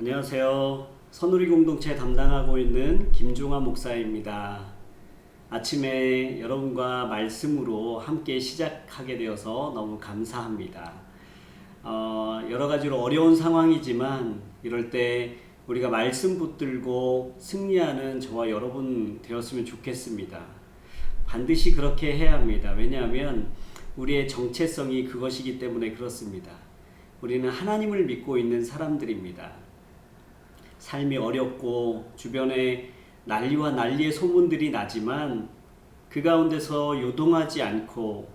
안녕하세요. 선우리 공동체 담당하고 있는 김종환 목사입니다. 아침에 여러분과 말씀으로 함께 시작하게 되어서 너무 감사합니다. 여러 가지로 어려운 상황이지만 이럴 때 우리가 말씀 붙들고 승리하는 저와 여러분 되었으면 좋겠습니다. 반드시 그렇게 해야 합니다. 왜냐하면 우리의 정체성이 그것이기 때문에 그렇습니다. 우리는 하나님을 믿고 있는 사람들입니다. 삶이 어렵고 주변에 난리와 난리의 소문들이 나지만 그 가운데서 요동하지 않고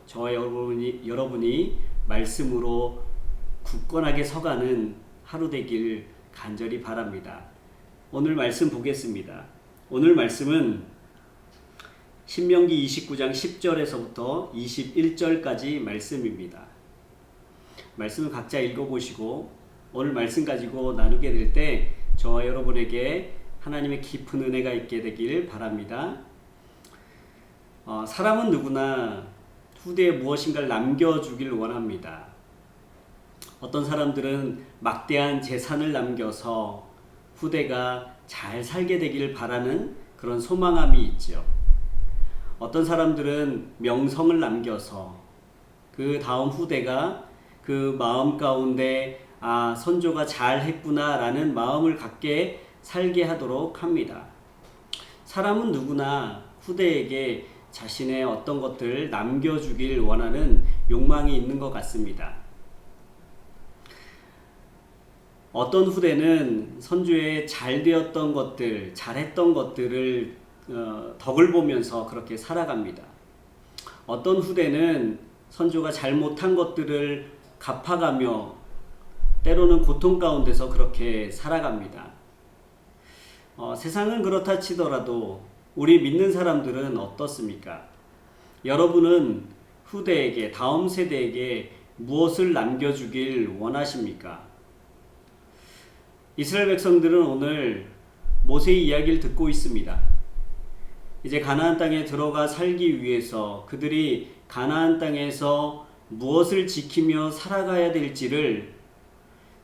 저와 여러분이 말씀으로 굳건하게 서가는 하루 되길 간절히 바랍니다. 오늘 말씀 보겠습니다. 오늘 말씀은 신명기 29장 10절에서부터 21절까지 말씀입니다. 말씀을 각자 읽어보시고 오늘 말씀 가지고 나누게 될 때 저와 여러분에게 하나님의 깊은 은혜가 있게 되길 바랍니다. 사람은 누구나 후대에 무엇인가를 남겨주길 원합니다. 어떤 사람들은 막대한 재산을 남겨서 후대가 잘 살게 되길 바라는 그런 소망함이 있죠. 어떤 사람들은 명성을 남겨서 그 다음 후대가 그 마음 가운데 선조가 잘 했구나 라는 마음을 갖게 살게 하도록 합니다. 사람은 누구나 후대에게 자신의 어떤 것들을 남겨주길 원하는 욕망이 있는 것 같습니다. 어떤 후대는 선조의 잘 되었던 것들, 잘했던 것들을 덕을 보면서 그렇게 살아갑니다. 어떤 후대는 선조가 잘못한 것들을 갚아가며 때로는 고통 가운데서 그렇게 살아갑니다. 세상은 그렇다 치더라도 우리 믿는 사람들은 어떻습니까? 여러분은 후대에게, 다음 세대에게 무엇을 남겨주길 원하십니까? 이스라엘 백성들은 오늘 모세의 이야기를 듣고 있습니다. 이제 가나안 땅에 들어가 살기 위해서 그들이 가나안 땅에서 무엇을 지키며 살아가야 될지를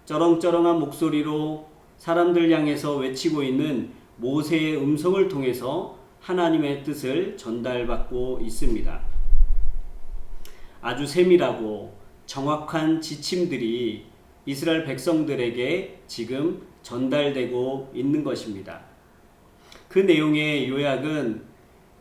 쩌렁쩌렁한 목소리로 사람들 향해서 외치고 있는 모세의 음성을 통해서 하나님의 뜻을 전달받고 있습니다. 아주 세밀하고 정확한 지침들이 이스라엘 백성들에게 지금 전달되고 있는 것입니다. 그 내용의 요약은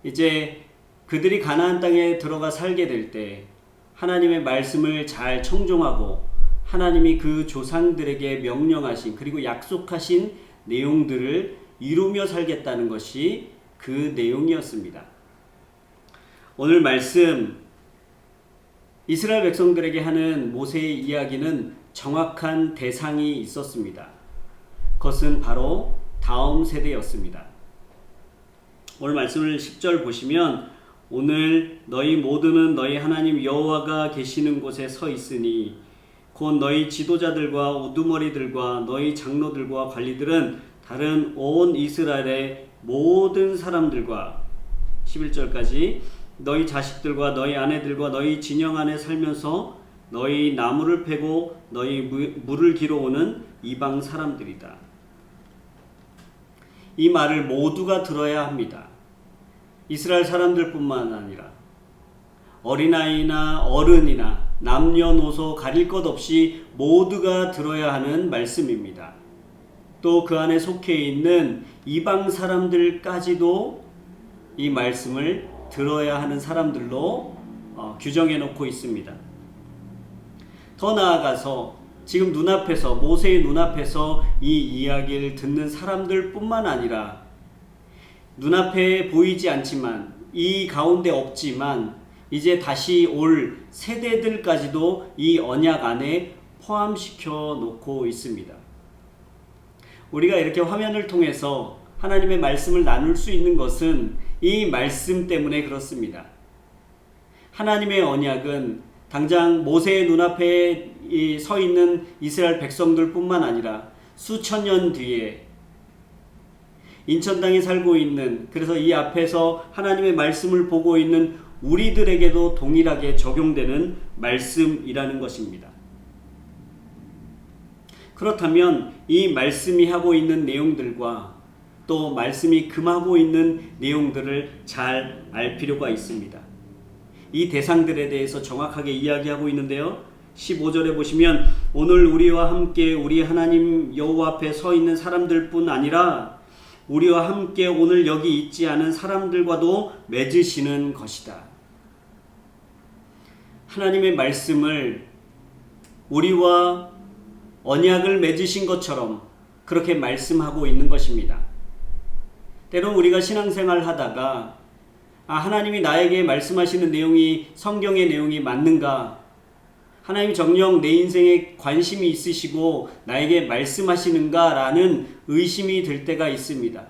이제 그들이 가나안 땅에 들어가 살게 될 때 하나님의 말씀을 잘 청종하고 하나님이 그 조상들에게 명령하신 그리고 약속하신 내용들을 이루며 살겠다는 것이 그 내용이었습니다. 오늘 말씀 이스라엘 백성들에게 하는 모세의 이야기는 정확한 대상이 있었습니다. 그것은 바로 다음 세대였습니다. 오늘 말씀을 10절 보시면 오늘 너희 모두는 너희 하나님 여호와가 계시는 곳에 서 있으니 곧 너희 지도자들과 우두머리들과 너희 장로들과 관리들은 다른 온 이스라엘의 모든 사람들과 11절까지 너희 자식들과 너희 아내들과 너희 진영 안에 살면서 너희 나무를 패고 너희 물을 길어오는 이방 사람들이다. 이 말을 모두가 들어야 합니다. 이스라엘 사람들뿐만 아니라 어린아이나 어른이나 남녀노소 가릴 것 없이 모두가 들어야 하는 말씀입니다. 또 그 안에 속해 있는 이방 사람들까지도 이 말씀을 들어야 하는 사람들로 규정해 놓고 있습니다. 더 나아가서 지금 눈앞에서 모세의 눈앞에서 이 이야기를 듣는 사람들뿐만 아니라 눈앞에 보이지 않지만 이 가운데 없지만 이제 다시 올 세대들까지도 이 언약 안에 포함시켜 놓고 있습니다. 우리가 이렇게 화면을 통해서 하나님의 말씀을 나눌 수 있는 것은 이 말씀 때문에 그렇습니다. 하나님의 언약은 당장 모세의 눈앞에 서 있는 이스라엘 백성들뿐만 아니라 수천 년 뒤에 인천 땅에 살고 있는, 그래서 이 앞에서 하나님의 말씀을 보고 있는 우리들에게도 동일하게 적용되는 말씀이라는 것입니다. 그렇다면 이 말씀이 하고 있는 내용들과 또 말씀이 금하고 있는 내용들을 잘 알 필요가 있습니다. 이 대상들에 대해서 정확하게 이야기하고 있는데요. 15절에 보시면 오늘 우리와 함께 우리 하나님 여호와 앞에 서 있는 사람들뿐 아니라 우리와 함께 오늘 여기 있지 않은 사람들과도 맺으시는 것이다. 하나님의 말씀을 우리와 언약을 맺으신 것처럼 그렇게 말씀하고 있는 것입니다. 때론 우리가 신앙생활 하다가 하나님이 나에게 말씀하시는 내용이 성경의 내용이 맞는가? 하나님이 정녕 내 인생에 관심이 있으시고 나에게 말씀하시는가? 라는 의심이 들 때가 있습니다.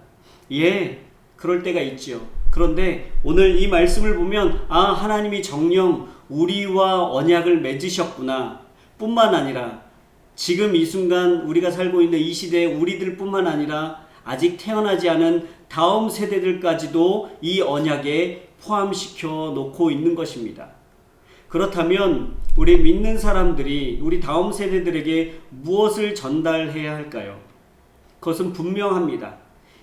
예, 그럴 때가 있죠. 그런데 오늘 이 말씀을 보면 하나님이 정녕 우리와 언약을 맺으셨구나 뿐만 아니라 지금 이 순간 우리가 살고 있는 이 시대에 우리들 뿐만 아니라 아직 태어나지 않은 다음 세대들까지도 이 언약에 포함시켜 놓고 있는 것입니다. 그렇다면 우리 믿는 사람들이 우리 다음 세대들에게 무엇을 전달해야 할까요? 그것은 분명합니다.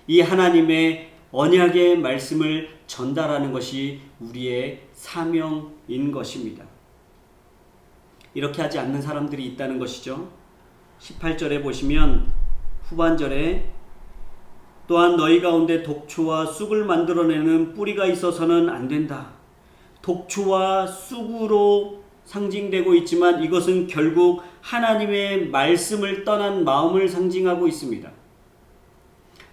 이 하나님의 언약의 말씀을 전달하는 것이 우리의 사명인 것입니다. 이렇게 하지 않는 사람들이 있다는 것이죠. 18절에 보시면 후반절에 또한 너희 가운데 독초와 쑥을 만들어내는 뿌리가 있어서는 안 된다. 독초와 쑥으로 상징되고 있지만 이것은 결국 하나님의 말씀을 떠난 마음을 상징하고 있습니다.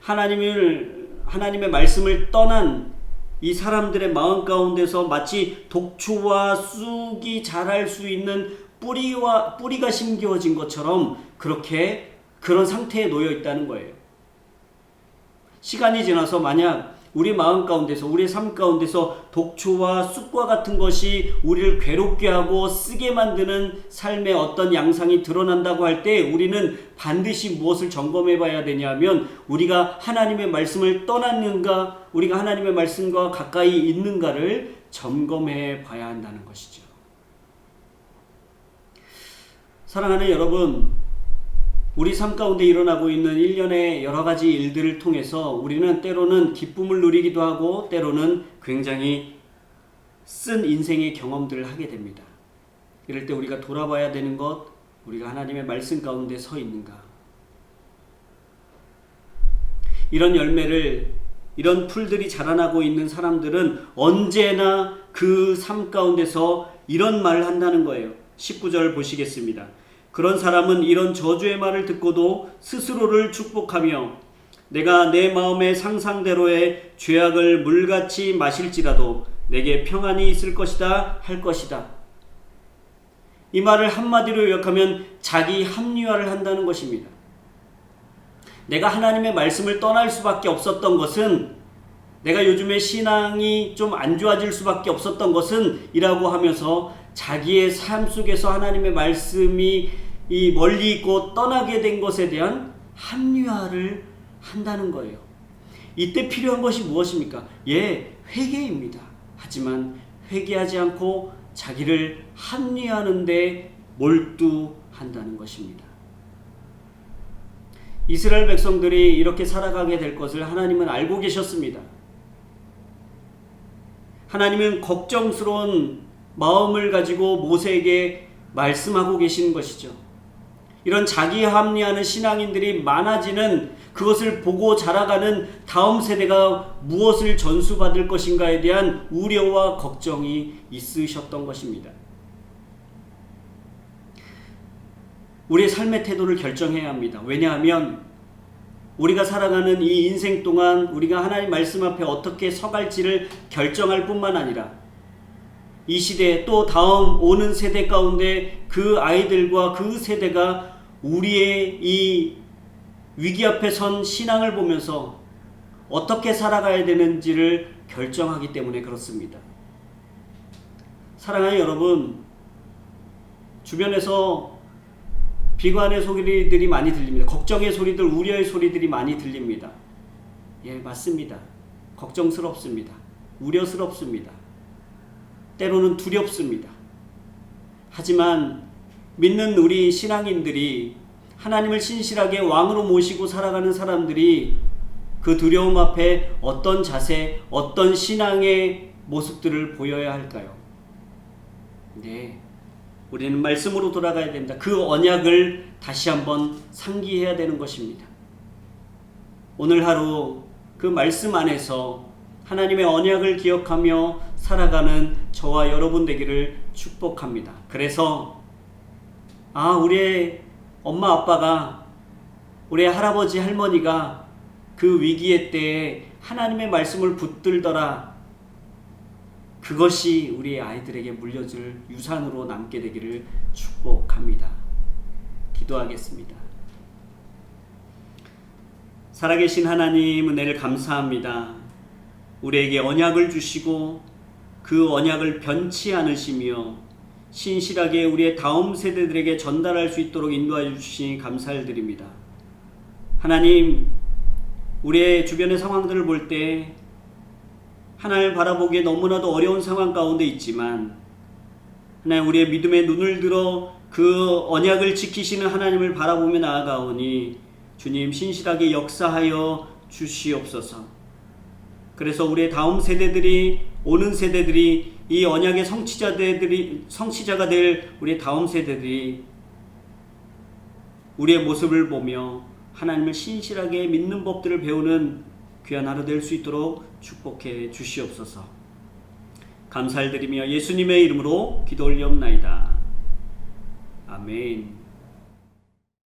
하나님의 말씀을 떠난 이 사람들의 마음 가운데서 마치 독초와 쑥이 자랄 수 있는 뿌리가 심겨진 것처럼 그런 상태에 놓여 있다는 거예요. 시간이 지나서 만약 우리 마음 가운데서 우리의 삶 가운데서 독초와 쑥과 같은 것이 우리를 괴롭게 하고 쓰게 만드는 삶의 어떤 양상이 드러난다고 할 때 우리는 반드시 무엇을 점검해 봐야 되냐면 우리가 하나님의 말씀을 떠났는가 우리가 하나님의 말씀과 가까이 있는가를 점검해 봐야 한다는 것이죠. 사랑하는 여러분, 우리 삶 가운데 일어나고 있는 일련의 여러 가지 일들을 통해서 우리는 때로는 기쁨을 누리기도 하고 때로는 굉장히 쓴 인생의 경험들을 하게 됩니다. 이럴 때 우리가 돌아봐야 되는 것, 우리가 하나님의 말씀 가운데 서 있는가? 이런 열매를, 이런 풀들이 자라나고 있는 사람들은 언제나 그 삶 가운데서 이런 말을 한다는 거예요. 19절 보시겠습니다. 그런 사람은 이런 저주의 말을 듣고도 스스로를 축복하며 내가 내 마음의 상상대로의 죄악을 물같이 마실지라도 내게 평안이 있을 것이다 할 것이다. 이 말을 한마디로 요약하면 자기 합리화를 한다는 것입니다. 내가 하나님의 말씀을 떠날 수밖에 없었던 것은 내가 요즘에 신앙이 좀 안 좋아질 수밖에 없었던 것은 이라고 하면서 자기의 삶 속에서 하나님의 말씀이 멀리 있고 떠나게 된 것에 대한 합리화를 한다는 거예요. 이때 필요한 것이 무엇입니까? 회개입니다. 하지만 회개하지 않고 자기를 합리화하는 데 몰두한다는 것입니다. 이스라엘 백성들이 이렇게 살아가게 될 것을 하나님은 알고 계셨습니다. 하나님은 걱정스러운 마음을 가지고 모세에게 말씀하고 계시는 것이죠. 이런 자기 합리화하는 신앙인들이 많아지는 그것을 보고 자라가는 다음 세대가 무엇을 전수받을 것인가에 대한 우려와 걱정이 있으셨던 것입니다. 우리의 삶의 태도를 결정해야 합니다. 왜냐하면 우리가 살아가는 이 인생 동안 우리가 하나님 말씀 앞에 어떻게 서갈지를 결정할 뿐만 아니라 이 시대 또 다음 오는 세대 가운데 그 아이들과 그 세대가 우리의 이 위기 앞에 선 신앙을 보면서 어떻게 살아가야 되는지를 결정하기 때문에 그렇습니다. 사랑하는 여러분, 주변에서 비관의 소리들이 많이 들립니다. 걱정의 소리들, 우려의 소리들이 많이 들립니다. 맞습니다. 걱정스럽습니다. 우려스럽습니다. 때로는 두렵습니다. 하지만 믿는 우리 신앙인들이 하나님을 신실하게 왕으로 모시고 살아가는 사람들이 그 두려움 앞에 어떤 자세, 어떤 신앙의 모습들을 보여야 할까요? 네, 우리는 말씀으로 돌아가야 됩니다. 그 언약을 다시 한번 상기해야 되는 것입니다. 오늘 하루 그 말씀 안에서 하나님의 언약을 기억하며 살아가는 저와 여러분 되기를 축복합니다. 그래서 우리의 엄마 아빠가, 우리 할아버지 할머니가 그 위기의 때에 하나님의 말씀을 붙들더라, 그것이 우리 아이들에게 물려줄 유산으로 남게 되기를 축복합니다. 기도하겠습니다. 살아계신 하나님, 은혜를 감사합니다. 우리에게 언약을 주시고 그 언약을 변치 않으시며 신실하게 우리의 다음 세대들에게 전달할 수 있도록 인도하여 주시니 감사를 드립니다. 하나님, 우리의 주변의 상황들을 볼 때 하나님을 바라보기에 너무나도 어려운 상황 가운데 있지만, 하나님, 우리의 믿음의 눈을 들어 그 언약을 지키시는 하나님을 바라보며 나아가오니 주님, 신실하게 역사하여 주시옵소서. 그래서 우리의 다음 세대들이, 오는 세대들이, 이 언약의 성취자가 될 우리의 다음 세대들이 우리의 모습을 보며 하나님을 신실하게 믿는 법들을 배우는 귀한 하루 될 수 있도록 축복해 주시옵소서. 감사를 드리며 예수님의 이름으로 기도 올리옵나이다. 아멘.